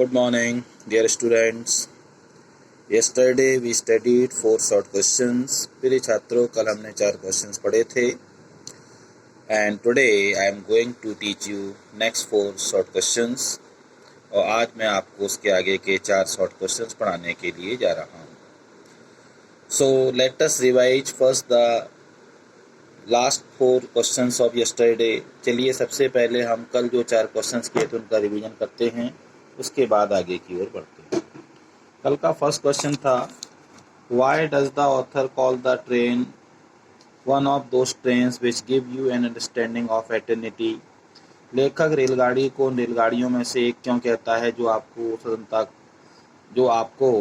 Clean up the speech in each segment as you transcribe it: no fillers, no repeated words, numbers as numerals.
Good morning, dear students. Yesterday we studied 4 short questions. प्रिय छात्रों, कल हमने 4 क्वेश्चंस पढ़े थे. And today I am going to teach you next 4 short questions. और आज मैं आपको उसके आगे के 4 short questions पढ़ाने के लिए जा रहा हूँ. So let us revise first the last 4 questions of yesterday. चलिए सबसे पहले हम कल जो 4 क्वेश्चंस किए थे उनका रिवीजन करते हैं, उसके बाद आगे की ओर बढ़ते हैं. कल का फर्स्ट क्वेश्चन था, why does the author call the train one of those trains which give you an understanding of eternity. लेखक रेलगाड़ी को रेलगाड़ियों में से एक क्यों कहता है जो आपको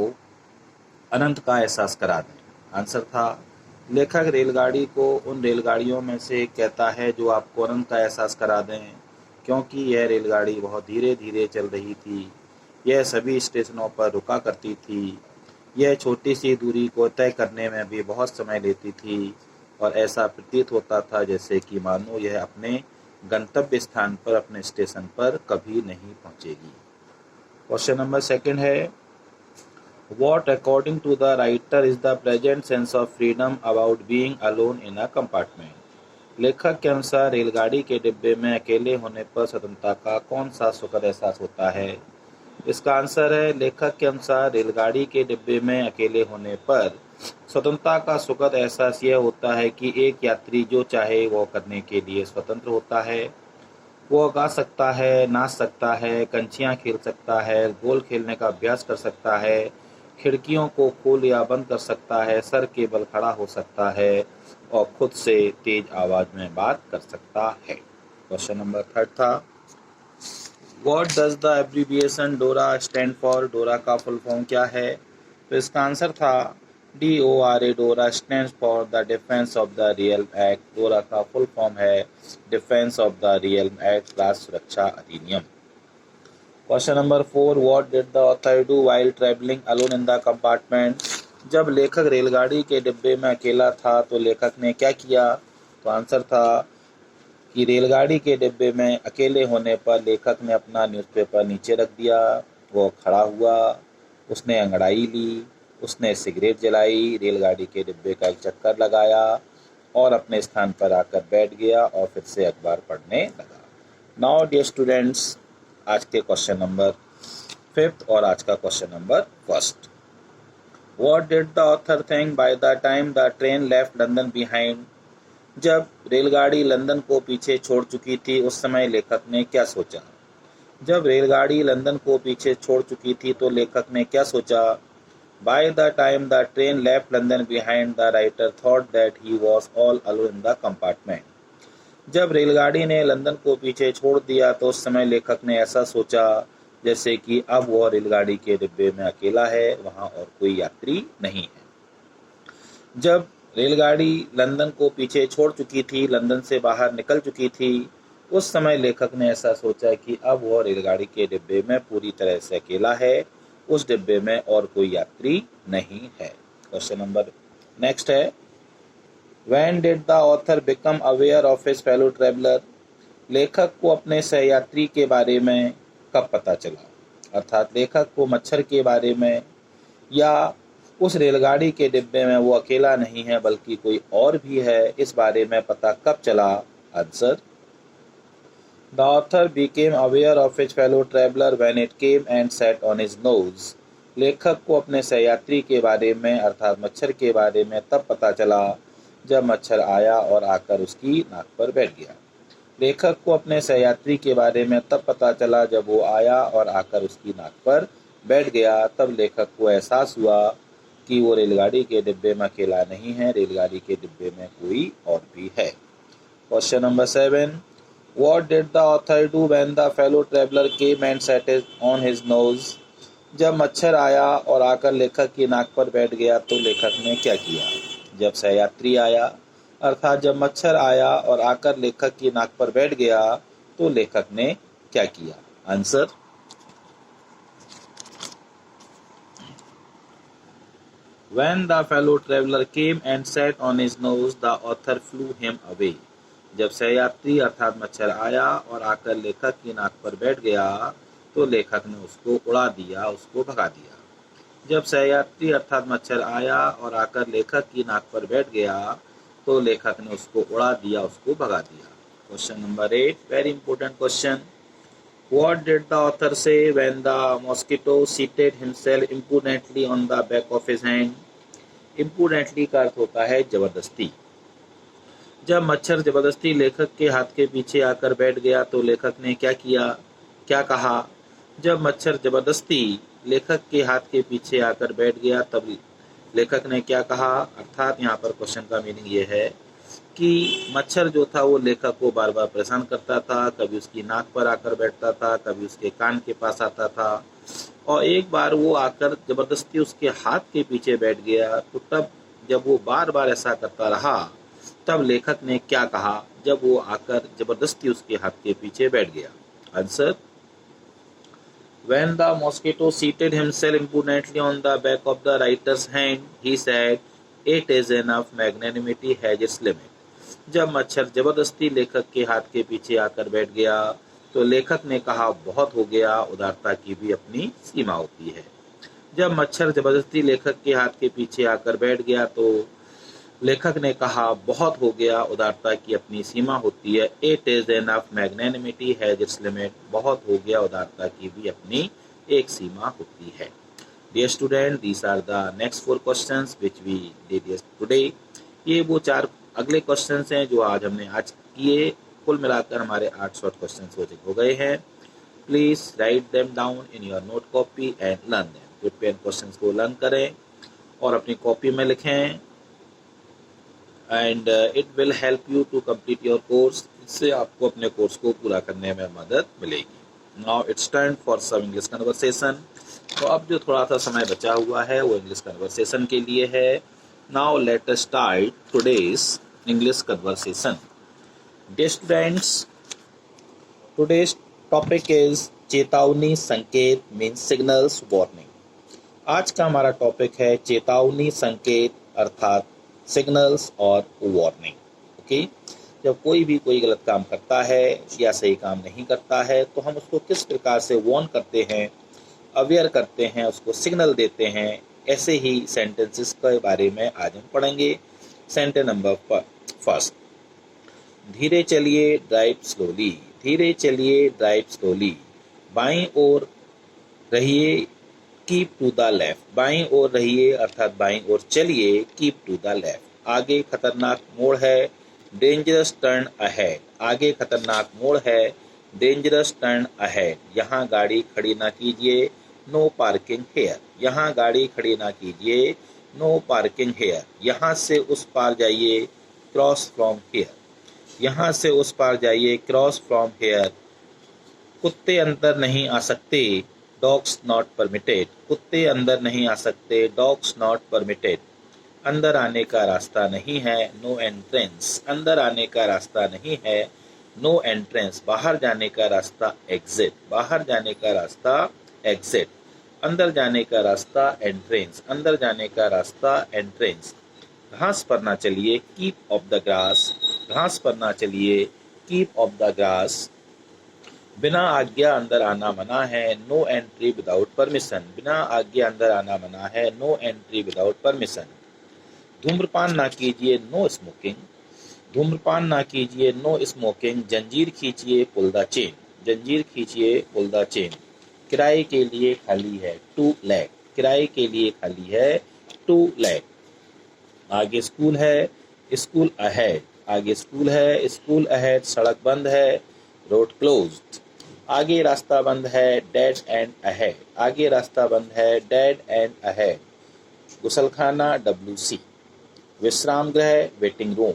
अनंत का एहसास करा दें. आंसर था, लेखक रेलगाड़ी को उन रेलगाड़ियों में से एक कहता है जो आपको अनंत का एहसास करा दें, क्योंकि यह रेलगाड़ी बहुत धीरे धीरे चल रही थी. यह सभी स्टेशनों पर रुका करती थी. यह छोटी सी दूरी को तय करने में भी बहुत समय लेती थी और ऐसा प्रतीत होता था जैसे कि मानो यह अपने गंतव्य स्थान पर, अपने स्टेशन पर कभी नहीं पहुंचेगी. क्वेश्चन नंबर 2 है, What according to the writer is the present sense of freedom about being alone in a compartment? लेखक के अनुसार रेलगाड़ी के डिब्बे में अकेले होने पर स्वतंत्रता का कौन सा सुखद एहसास होता है. इसका आंसर है, लेखक के अनुसार रेलगाड़ी के डिब्बे में अकेले होने पर स्वतंत्रता का सुखद एहसास यह होता है कि एक यात्री जो चाहे वो करने के लिए स्वतंत्र होता है. वो गा सकता है, नाच सकता है, कंचियां खेल सकता है, गोल खेलने का अभ्यास कर सकता है, खिड़कियों को खोल या बंद कर सकता है, सर के बल खड़ा हो सकता है और खुद से तेज आवाज में बात कर सकता है. क्वेश्चन नंबर 3 था, What does the abbreviation DORA stand for? डोरा का फुल फॉर्म क्या है. तो इसका आंसर था, DORA. डोरा stands for the Defense of the Realm Act. डोरा का फुल फॉर्म है Defense of the Realm Act, राष्ट्र सुरक्षा अधिनियम. Question number 4, What did the author do while traveling alone in the compartment? जब लेखक रेलगाड़ी के डिब्बे में अकेला था तो लेखक ने क्या किया. तो आंसर था कि रेलगाड़ी के डिब्बे में अकेले होने पर लेखक ने अपना न्यूज़पेपर नीचे रख दिया, वो खड़ा हुआ, उसने अंगड़ाई ली, उसने सिगरेट जलाई, रेलगाड़ी के डिब्बे का एक चक्कर लगाया और अपने स्थान पर आकर बैठ गया और फिर से अखबार पढ़ने लगा. नाउ डियर स्टूडेंट्स, आज के क्वेश्चन नंबर 5 और आज का question number 1. What did the author think by the time the train left London behind? जब रेलगाड़ी लंदन को पीछे छोड़ चुकी थी उस समय लेखक ने क्या सोचा. जब रेलगाड़ी लंदन को पीछे छोड़ चुकी थी तो लेखक ने क्या सोचा. By the time the train left London behind the writer thought that he was all alone in the compartment. जब रेलगाड़ी ने लंदन को पीछे छोड़ दिया तो उस समय लेखक ने ऐसा सोचा जैसे कि अब वह रेलगाड़ी के डिब्बे में अकेला है, वहां और कोई यात्री नहीं है. जब रेलगाड़ी लंदन को पीछे छोड़ चुकी थी, लंदन से बाहर निकल चुकी थी, उस समय लेखक ने ऐसा सोचा कि अब वह रेलगाड़ी के डिब्बे में पूरी तरह से अकेला है, उस डिब्बे में और कोई यात्री नहीं है. क्वेश्चन नंबर नेक्स्ट है, When did the author become aware of his fellow traveler? लेखक को अपने सहयात्री के बारे में कब पता चला. अर्थात लेखक को मच्छर के बारे में या उस रेलगाड़ी के डिब्बे में वो अकेला नहीं है बल्कि कोई और भी है, इस बारे में पता कब चला. Answer, the author became aware of his fellow traveler when it came and sat on his nose. लेखक को अपने सहयात्री के बारे में अर्थात मच्छर के बारे में तब पता चला जब मच्छर आया और आकर उसकी नाक पर बैठ गया. लेखक को अपने सहयात्री के बारे में तब पता चला जब वो आया और आकर उसकी नाक पर बैठ गया. तब लेखक को एहसास हुआ कि वो रेलगाड़ी के डिब्बे में अकेला नहीं है, रेलगाड़ी के डिब्बे में कोई और भी है. Question number 7, What did the author do when the fellow traveler came and sat on his nose? जब मच्छर आया और आकर लेखक की नाक पर बैठ गया तो लेखक ने क्या किया. जब सहयात्री आया अर्थात जब मच्छर आया और आकर लेखक की नाक पर बैठ गया तो लेखक ने क्या किया. Answer, When the fellow traveler came and sat on his nose, the author flew him away. जब सहयात्री अर्थात मच्छर आया और आकर लेखक की नाक पर बैठ गया तो लेखक ने उसको उड़ा दिया, उसको भगा दिया। जब सहयात्री अर्थात मच्छर आया और आकर लेखक की नाक पर बैठ गया तो लेखक ने उसको उड़ा दिया, उसको भगा दिया। Question number 8, very important question. What did the author say when the mosquito seated himself impudently on the back of his hand? Impudently का अर्थ होता है जबरदस्ती। जब मच्छर जबरदस्ती लेखक के हाथ के पीछे आकर बैठ गया तो लेखक ने क्या किया, क्या कहा? जब मच्छर जबरदस्ती लेखक के हाथ के पीछे आकर बैठ गया तब लेखक ने क्या कहा? अर्थात यहाँ पर क्वेश्चन का मीनिंग ये है कि मच्छर जो था वो लेखक को बार बार परेशान करता था, कभी उसकी नाक पर आकर बैठता था, कभी उसके कान के पास आता था, और एक बार वो आकर जबरदस्ती उसके हाथ के पीछे बैठ गया। तो तब जब वो बार बार ऐसा करता रहा तब लेखक ने क्या कहा जब वो आकर जबरदस्ती उसके हाथ के पीछे बैठ गया? Answer, When the mosquito seated himself impudently on the back of the writer's hand, he said, "It is enough, magnanimity has its limit." जब मच्छर जबरदस्ती लेखक के हाथ के पीछे आकर बैठ गया तो लेखक ने कहा, बहुत हो गया, उदारता की भी अपनी सीमा होती है। जब मच्छर जबरदस्ती लेखक के हाथ के पीछे आकर बैठ गया तो लेखक ने कहा, बहुत हो गया, उदारता की अपनी सीमा होती है। It is enough, magnanimity has its limit. बहुत हो गया, उदारता की भी अपनी एक सीमा होती है। Dear student, these are the next 4 questions which we did today. ये वो 4 अगले क्वेश्चंस हैं जो हमने आज किए। कुल मिलाकर हमारे 8 शॉर्ट क्वेश्चंस हो गए हैं। Please write them down in your note copy and learn them. Good pen questions को लर्न करें और अपनी कॉपी में लिखें and it will help you to complete your course. इससे आपको अपने कोर्स को पूरा करने में मदद मिलेगी। Now it's time for some English conversation. तो अब जो थोड़ा सा समय बचा हुआ है वो इंग्लिश कन्वर्सेशन के लिए है। Now let us start today's English conversation. Dear students, today's topic is चेतावनी, संकेत मीन्स सिग्नल्स, वार्निंग। आज का हमारा टॉपिक है चेतावनी, संकेत अर्थात सिग्नल्स और वार्निंग। ओके, जब कोई भी कोई गलत काम करता है या सही काम नहीं करता है तो हम उसको किस प्रकार से वार्न करते हैं, अवेयर करते हैं, उसको सिग्नल देते हैं। ऐसे ही सेंटेंसेस के बारे में आज हम पढ़ेंगे। सेंटेंस नंबर फर्स्ट, धीरे चलिए, ड्राइव स्लोली। धीरे चलिए, ड्राइव स्लोली। बाईं ओर रहिए, कीप टू द लेफ्ट। बाईं ओर रहिए अर्थात बाईं ओर चलिए, कीप टू द लेफ्ट। आगे खतरनाक मोड़ है, डेंजरस टर्न अहेड। आगे खतरनाक मोड़ है, डेंजरस टर्न अहेड। यहाँ गाड़ी खड़ी ना कीजिए, नो पार्किंग हेयर। यहाँ गाड़ी खड़ी ना कीजिए, नो पार्किंग हेयर। यहाँ से उस पार जाइए, क्रॉस फ्रॉम हेयर। यहाँ से उस पार जाइए, क्रॉस फ्रॉम हेयर। कुत्ते अंदर नहीं आ सकते, डॉग्स नॉट परमिटेड। कुत्ते अंदर नहीं आ सकते, डॉग्स नॉट परमिटेड। अंदर आने का रास्ता नहीं है, नो एंट्रेंस। अंदर आने का रास्ता नहीं है, नो एंट्रेंस। बाहर जाने का रास्ता एग्जिट। बाहर जाने का रास्ता एग्जिट। अंदर जाने का रास्ता एंट्रेंस। अंदर जाने का रास्ता एंट्रेंस। घास पर ना चलिए, कीप ऑफ द ग्रास। घास पर ना चलिए, कीप ऑफ द ग्रास। बिना आज्ञा अंदर आना मना है, नो एंट्री विदाउट परमिशन। बिना आज्ञा अंदर आना मना है, नो एंट्री विदाउट परमिशन। धूम्रपान ना कीजिए, नो स्मोकिंग। धूम्रपान ना कीजिए, नो स्मोकिंग। जंजीर खींचिए, पुल द चेन। जंजीर खींचिए, पुल द चेन। किराए के लिए खाली है, टू लेट। किराए के लिए खाली है, टू लेट। आगे स्कूल है, स्कूल अहेड। आगे स्कूल है, स्कूल अहेड। सड़क बंद है, रोड क्लोज्ड। आगे रास्ता बंद है, डेड एंड अहेड। आगे रास्ता बंद है, डेड एंड अहेड। गुसलखाना, WC। विश्राम गृह, वेटिंग रूम।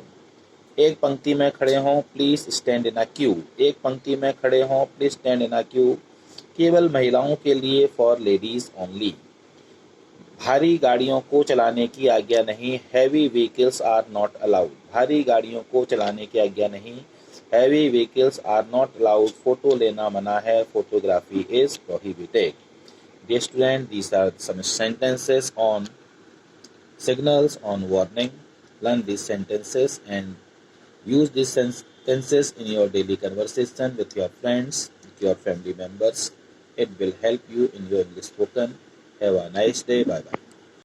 एक पंक्ति में खड़े हों, please stand in a Q. एक पंक्ति में खड़े हों, please stand in a Q. केवल महिलाओं के लिए, फॉर लेडीज ओनली। भारी गाड़ियों को चलाने की आज्ञा नहीं, heavy vehicles are not allowed. भारी गाड़ियों को चलाने की आज्ञा नहीं, heavy vehicles are not allowed. Photo लेना मना है, photography is prohibited. Dear student, these are some sentences on signals, on warning. Learn these sentences and use these sentences in your daily conversation with your friends, with your family members. It will help you in your English spoken. Have a nice day. Bye bye.